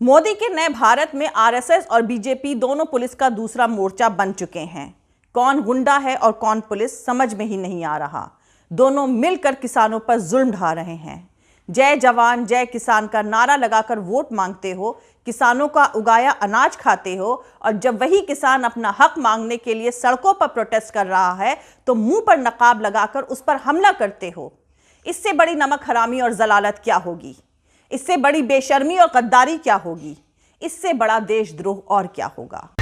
मोदी के नए भारत में आरएसएस और बीजेपी दोनों पुलिस का दूसरा मोर्चा बन चुके हैं। कौन गुंडा है और कौन पुलिस समझ में ही नहीं आ रहा। दोनों मिलकर किसानों पर जुल्म ढा रहे हैं। जय जवान जय किसान का नारा लगाकर वोट मांगते हो, किसानों का उगाया अनाज खाते हो, और जब वही किसान अपना हक मांगने के लिए सड़कों पर प्रोटेस्ट कर रहा है तो मुंह पर नकाब लगाकर उस पर हमला करते हो। इससे बड़ी नमक हरामी और जलालत क्या होगी? इससे बड़ी बेशर्मी और गद्दारी क्या होगी? इससे बड़ा देशद्रोह और क्या होगा?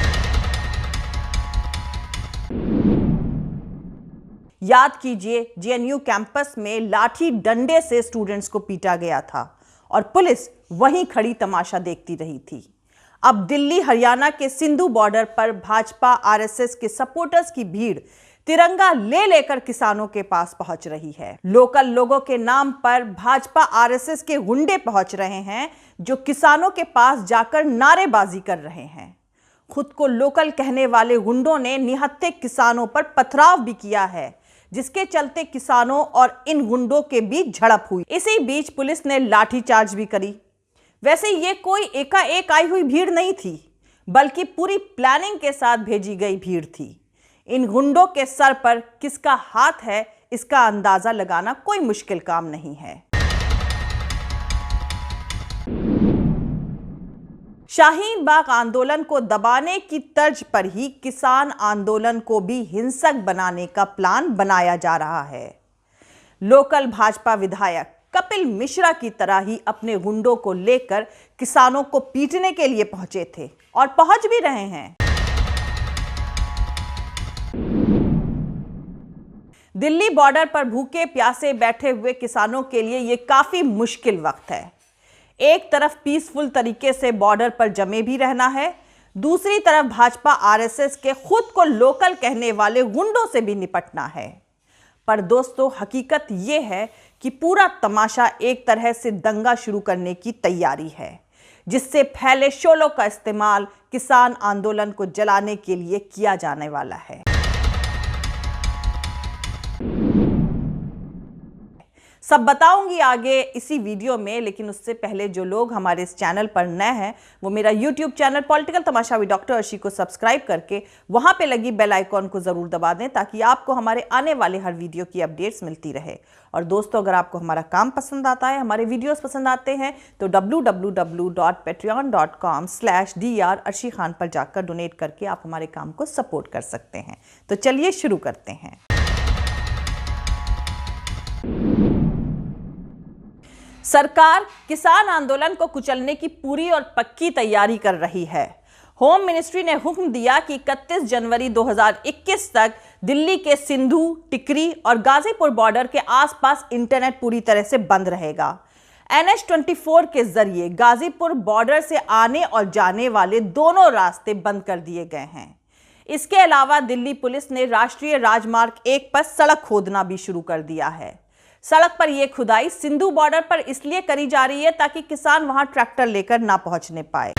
याद कीजिए, जेएनयू कैंपस में लाठी डंडे से स्टूडेंट्स को पीटा गया था और पुलिस वहीं खड़ी तमाशा देखती रही थी। अब दिल्ली हरियाणा के सिंधु बॉर्डर पर भाजपा आरएसएस के सपोर्टर्स की भीड़ तिरंगा ले लेकर किसानों के पास पहुंच रही है। लोकल लोगों के नाम पर भाजपा आरएसएस के गुंडे पहुंच रहे हैं जो किसानों के पास जाकर नारेबाजी कर रहे हैं। खुद को लोकल कहने वाले गुंडों ने निहत्थे किसानों पर पथराव भी किया है, जिसके चलते किसानों और इन गुंडों के बीच झड़प हुई। इसी बीच पुलिस ने लाठीचार्ज भी करी। वैसे ये कोई एकाएक आई हुई भीड़ नहीं थी, बल्कि पूरी प्लानिंग के साथ भेजी गई भीड़ थी। इन गुंडों के सर पर किसका हाथ है, इसका अंदाजा लगाना कोई मुश्किल काम नहीं है। शाहीन बाग आंदोलन को दबाने की तर्ज पर ही किसान आंदोलन को भी हिंसक बनाने का प्लान बनाया जा रहा है। लोकल भाजपा विधायक कपिल मिश्रा की तरह ही अपने गुंडों को लेकर किसानों को पीटने के लिए पहुंचे थे और पहुंच भी रहे हैं। दिल्ली बॉर्डर पर भूखे प्यासे बैठे हुए किसानों के लिए यह काफी मुश्किल वक्त है। एक तरफ पीसफुल तरीके से बॉर्डर पर जमे भी रहना है, दूसरी तरफ भाजपा आरएसएस के खुद को लोकल कहने वाले गुंडों से भी निपटना है। पर दोस्तों, हकीकत यह है कि पूरा तमाशा एक तरह से दंगा शुरू करने की तैयारी है, जिससे फैले शोलों का इस्तेमाल किसान आंदोलन को जलाने के लिए किया जाने वाला है। सब बताऊंगी आगे इसी वीडियो में, लेकिन उससे पहले जो लोग हमारे इस चैनल पर नए हैं वो मेरा YouTube channel political Tamasha with doctor Arshi को सब्सक्राइब करके वहां पे लगी बेल आइकॉन को जरूर दबा दें, ताकि आपको हमारे आने वाले हर वीडियो की अपडेट्स मिलती रहे। और दोस्तों, अगर आपको हमारा काम पसंद आता है, हमारे वीडियोस पसंद आते हैं, तो www.patreon.com/dr अर्शी खान पर जाकर डोनेट करके आप हमारे काम को सपोर्ट कर सकते हैं। तो चलिए शुरू करते हैं। सरकार किसान आंदोलन को कुचलने की पूरी और पक्की तैयारी कर रही है। होम मिनिस्ट्री ने हुक्म दिया कि 31 जनवरी 2021 तक दिल्ली के सिंधु, टिकरी और गाजीपुर बॉर्डर के आसपास इंटरनेट पूरी तरह से बंद रहेगा। NH-24 के जरिए गाजीपुर बॉर्डर से आने और जाने वाले दोनों रास्ते बंद कर दिए गए हैं। इसके अलावा दिल्ली पुलिस ने राष्ट्रीय राजमार्ग 1 पर सड़क खोदना भी शुरू कर दिया है। सड़क पर यह खुदाई सिंधु बॉर्डर पर इसलिए करी जा रही है ताकि किसान वहां ट्रैक्टर लेकर ना पहुंचने पाए।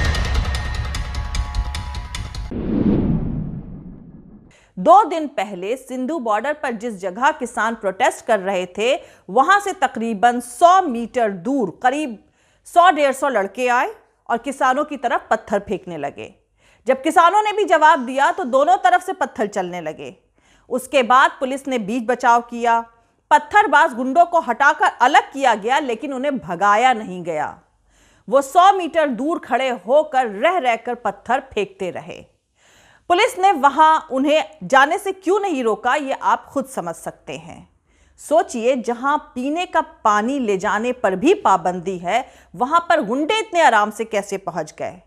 2 दिन पहले सिंधु बॉर्डर पर जिस जगह किसान प्रोटेस्ट कर रहे थे, वहां से तकरीबन 100 मीटर दूर करीब 100-150 लड़के आए और किसानों की तरफ पत्थर फेंकने लगे। जब किसानों ने भी जवाब दिया तो दोनों तरफ से पत्थर चलने लगे। उसके बाद पुलिस ने बीच बचाव किया। पत्थरबाज गुंडों को हटाकर अलग किया गया, लेकिन उन्हें भगाया नहीं गया। वो 100 मीटर दूर खड़े होकर रह रहकर पत्थर फेंकते रहे। पुलिस ने वहां उन्हें जाने से क्यों नहीं रोका, ये आप खुद समझ सकते हैं। सोचिए, जहां पीने का पानी ले जाने पर भी पाबंदी है, वहां पर गुंडे इतने आराम से कैसे पहुंच गए?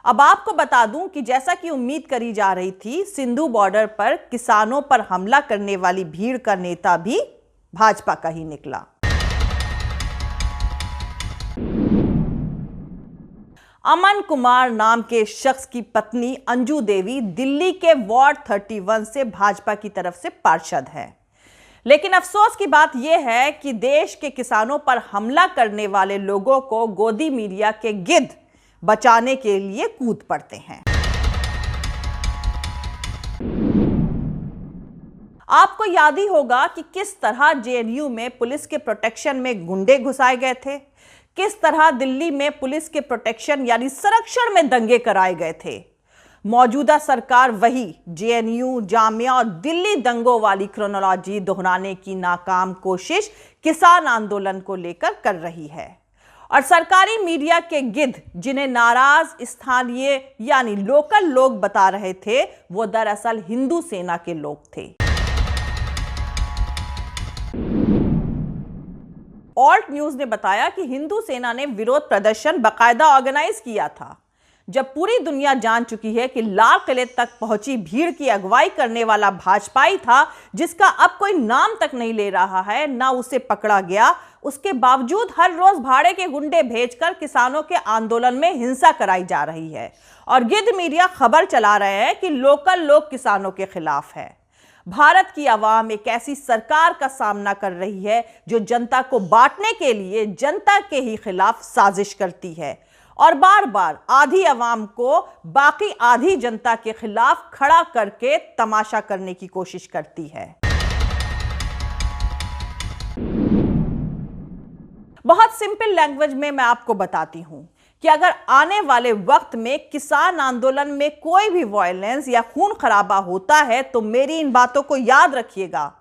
अब आपको बता दूं कि जैसा कि उम्मीद करी जा रही थी, सिंधु बॉर्डर पर किसानों पर हमला करने वाली भीड़ का नेता भी भाजपा का ही निकला। अमन कुमार नाम के शख्स की पत्नी अंजू देवी दिल्ली के वार्ड 31 से भाजपा की तरफ से पार्षद है। लेकिन अफसोस की बात यह है कि देश के किसानों पर हमला करने वाले लोगों को गोदी मीडिया के गिद्ध बचाने के लिए कूद पड़ते हैं। आपको याद ही होगा कि किस तरह जेएनयू में पुलिस के प्रोटेक्शन में गुंडे घुसाए गए थे, किस तरह दिल्ली में पुलिस के प्रोटेक्शन यानी संरक्षण में दंगे कराए गए थे। मौजूदा सरकार वही जेएनयू, जामिया और दिल्ली दंगों वाली क्रोनोलॉजी दोहराने की नाकाम कोशिश किसान आंदोलन को लेकर कर रही है। और सरकारी मीडिया के गिद्ध जिन्हें नाराज स्थानीय यानी लोकल लोग बता रहे थे, वो दरअसल हिंदू सेना के लोग थे। ऑल्ट न्यूज ने बताया कि हिंदू सेना ने विरोध प्रदर्शन बाकायदा ऑर्गेनाइज किया था। जब पूरी दुनिया जान चुकी है कि लाल किले तक पहुंची भीड़ की अगुवाई करने वाला भाजपाई था, जिसका अब कोई नाम तक नहीं ले रहा है, ना उसे पकड़ा गया, उसके बावजूद हर रोज भाड़े के गुंडे भेजकर किसानों के आंदोलन में हिंसा कराई जा रही है। और गिद्ध मीडिया खबर चला रहे हैं कि लोकल लोग किसानों के खिलाफ है। भारत की आवाम एक ऐसी सरकार का सामना कर रही है जो जनता को बांटने के लिए जनता के ही खिलाफ साजिश करती है और बार बार आधी आवाम को बाकी आधी जनता के खिलाफ खड़ा करके तमाशा करने की कोशिश करती है। बहुत सिंपल लैंग्वेज में मैं आपको बताती हूं कि अगर आने वाले वक्त में किसान आंदोलन में कोई भी वायलेंस या खून खराबा होता है तो मेरी इन बातों को याद रखिएगा।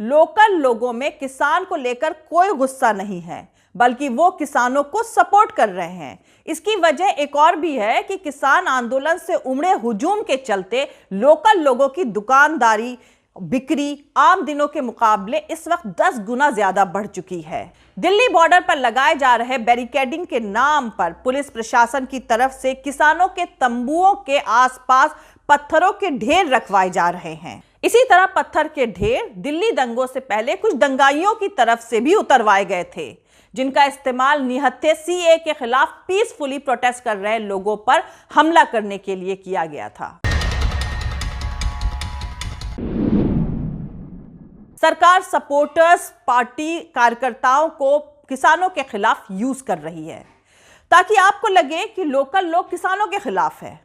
लोकल लोगों में किसान को लेकर कोई गुस्सा नहीं है, बल्कि वो किसानों को सपोर्ट कर रहे हैं। इसकी वजह एक और भी है कि किसान आंदोलन से उमड़े हुजूम के चलते लोकल लोगों की दुकानदारी बिक्री आम दिनों के मुकाबले इस वक्त 10 गुना ज्यादा बढ़ चुकी है। दिल्ली बॉर्डर पर लगाए जा रहे बैरिकेडिंग के नाम पर पुलिस प्रशासन की तरफ से किसानों के तंबुओं के आसपास पत्थरों के ढेर रखवाए जा रहे हैं। इसी तरह पत्थर के ढेर दिल्ली दंगों से पहले कुछ दंगाइयों की तरफ से भी उतरवाए गए थे, जिनका इस्तेमाल निहत्थे सीए के खिलाफ पीसफुली प्रोटेस्ट कर रहे लोगों पर हमला करने के लिए किया गया था। सरकार सपोर्टर्स पार्टी कार्यकर्ताओं को किसानों के खिलाफ यूज कर रही है ताकि आपको लगे कि लोकल लोग किसानों के खिलाफ है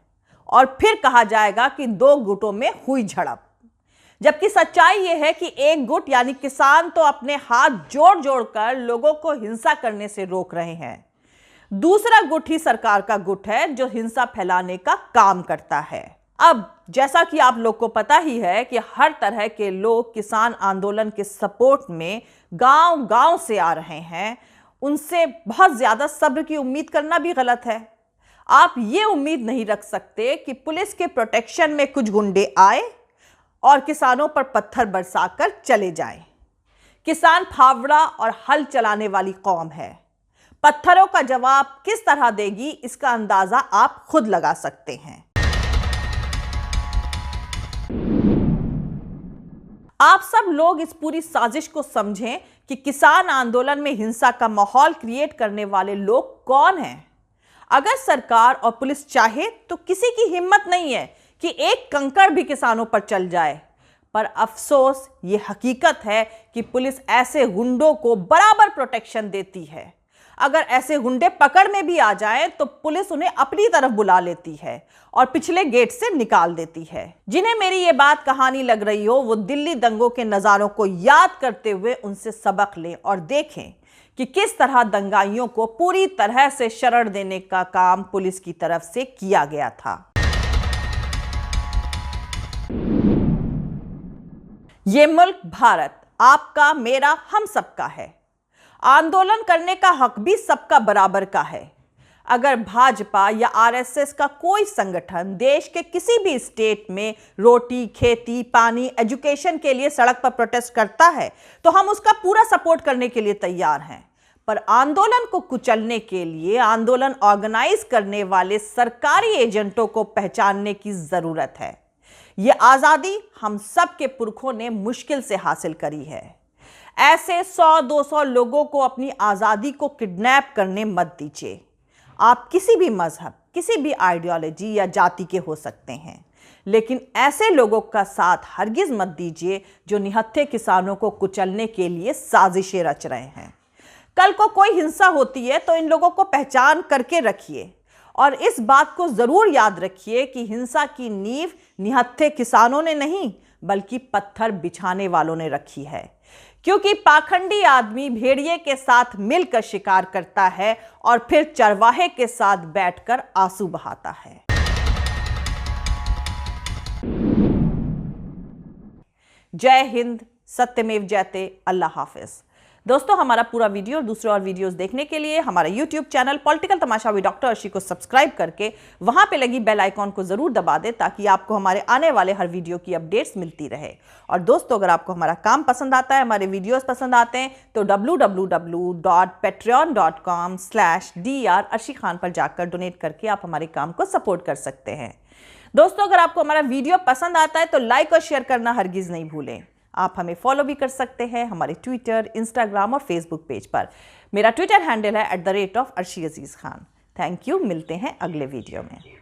और फिर कहा जाएगा कि दो गुटों में हुई झड़प। जबकि सच्चाई यह है कि एक गुट यानी किसान तो अपने हाथ जोड़ जोड़ कर लोगों को हिंसा करने से रोक रहे हैं, दूसरा गुट ही सरकार का गुट है जो हिंसा फैलाने का काम करता है। अब जैसा कि आप लोग को पता ही है कि हर तरह के लोग किसान आंदोलन के सपोर्ट में गांव-गांव से आ रहे हैं, उनसे बहुत ज्यादा सब्र की उम्मीद करना भी गलत है। आप ये उम्मीद नहीं रख सकते कि पुलिस के प्रोटेक्शन में कुछ गुंडे आए और किसानों पर पत्थर बरसाकर चले जाएं। किसान फावड़ा और हल चलाने वाली कौम है। पत्थरों का जवाब किस तरह देगी इसका अंदाजा आप खुद लगा सकते हैं। आप सब लोग इस पूरी साजिश को समझें कि किसान आंदोलन में हिंसा का माहौल क्रिएट करने वाले लोग कौन हैं। अगर सरकार और पुलिस चाहे तो किसी की हिम्मत नहीं है कि एक कंकड़ भी किसानों पर चल जाए, पर अफसोस ये हकीकत है कि पुलिस ऐसे गुंडों को बराबर प्रोटेक्शन देती है। अगर ऐसे गुंडे पकड़ में भी आ जाएं तो पुलिस उन्हें अपनी तरफ बुला लेती है और पिछले गेट से निकाल देती है। जिन्हें मेरी ये बात कहानी लग रही हो वो दिल्ली दंगों के नज़ारों को याद करते हुए उनसे सबक लें और देखें कि किस तरह दंगाइयों को पूरी तरह से शरण देने का काम पुलिस की तरफ से किया गया था। ये मुल्क भारत आपका, मेरा, हम सबका है। आंदोलन करने का हक भी सबका बराबर का है। अगर भाजपा या आरएसएस का कोई संगठन देश के किसी भी स्टेट में रोटी, खेती, पानी, एजुकेशन के लिए सड़क पर प्रोटेस्ट करता है तो हम उसका पूरा सपोर्ट करने के लिए तैयार हैं। पर आंदोलन को कुचलने के लिए आंदोलन ऑर्गेनाइज करने वाले सरकारी एजेंटों को पहचानने की जरूरत है। यह आजादी हम सब के पुरखों ने मुश्किल से हासिल करी है। ऐसे 100-200 लोगों को अपनी आजादी को किडनैप करने मत दीजिए। आप किसी भी मजहब, किसी भी आइडियोलॉजी या जाति के हो सकते हैं, लेकिन ऐसे लोगों का साथ हरगिज मत दीजिए जो निहत्थे किसानों को कुचलने के लिए साजिशें रच रहे हैं। कल को कोई हिंसा होती है तो इन लोगों को पहचान करके रखिए और इस बात को जरूर याद रखिए कि हिंसा की नींव निहत्थे किसानों ने नहीं बल्कि पत्थर बिछाने वालों ने रखी है, क्योंकि पाखंडी आदमी भेड़िए के साथ मिलकर शिकार करता है और फिर चरवाहे के साथ बैठकर आंसू बहाता है। जय हिंद, सत्यमेव जयते, अल्लाह हाफिज। दोस्तों, हमारा पूरा वीडियो और दूसरे और वीडियोस देखने के लिए हमारा YouTube channel political Tamasha with doctor Arshi को सब्सक्राइब करके वहां पे लगी बेल आइकॉन को जरूर दबा दें, ताकि आपको हमारे आने वाले हर वीडियो की अपडेट्स मिलती रहे। और दोस्तों, अगर आपको हमारा काम पसंद आता है, हमारे वीडियोस पसंद आते हैं, तो www.patreon.com/dr अर्शी खान पर जाकर डोनेट करके आप हमारे काम को सपोर्ट कर सकते हैं। दोस्तों, अगर आपको हमारा वीडियो पसंद आता है तो लाइक और शेयर करना हरगिज नहीं भूलें। आप हमें फॉलो भी कर सकते हैं हमारे ट्विटर, इंस्टाग्राम और फेसबुक पेज पर। मेरा ट्विटर हैंडल है @अर्शी अजीज खान। Thank you. मिलते हैं अगले वीडियो में।